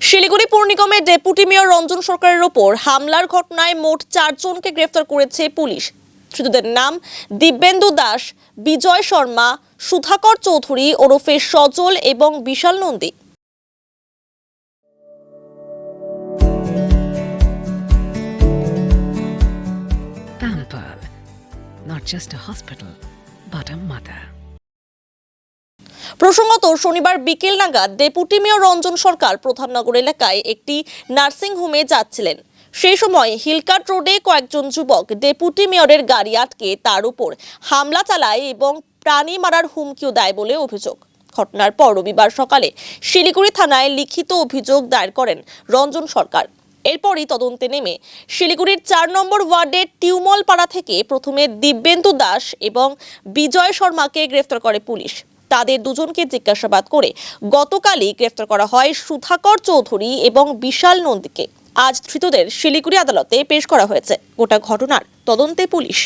শিলিগুড়ি পৌর নিগমের deputy mayor Ranjan সরকারের ওপর হামলার ঘটনায় মোট 4 জনকে গ্রেফতার করেছে পুলিশ। ধৃতদের নাম দিব্যেন্দু দাস, বিজয় শর্মা, সুধাকর চৌধুরী ওরফে সজল এবং বিশাল Nandi. Pampered, not just a hospital, but a mother. প্রসঙ্গত শনিবার বিকেল নাগাদ ডেপুটি মেয়র রঞ্জন সরকার প্রধাননগর এলাকায় একটি নার্সিং হোমে যাচ্ছিলেন। সেই সময় হিলকাট রোডে কয়েকজন যুবক ডেপুটি মেয়রের গাড়ি আটকে তার উপর হামলা চালায় এবং প্রাণী মারার হুমকিও দেয় বলে অভিযোগ। ঘটনার পর রবিবার সকালে শিলিগুড়ি থানায় লিখিত অভিযোগ দায়ের করেন রঞ্জন সরকার। এরপরই তদন্তে নেমে শিলিগুড়ির 4 নম্বর ওয়ার্ডের টিউমল পাড়া থেকে প্রথমে দিব্যেন্দু দাস এবং বিজয় শর্মাকে গ্রেফতার করে পুলিশ। তাদের দুজনকে জিজ্ঞাসাবাদ করে গতকালই গ্রেফতার করা হয় সুধাকর চৌধুরী এবং বিশাল নন্দীকে। আজ ধৃতদের শিলিগুড়ি আদালতে পেশ করা হয়েছে। গোটা ঘটনার তদন্তে পুলিশ।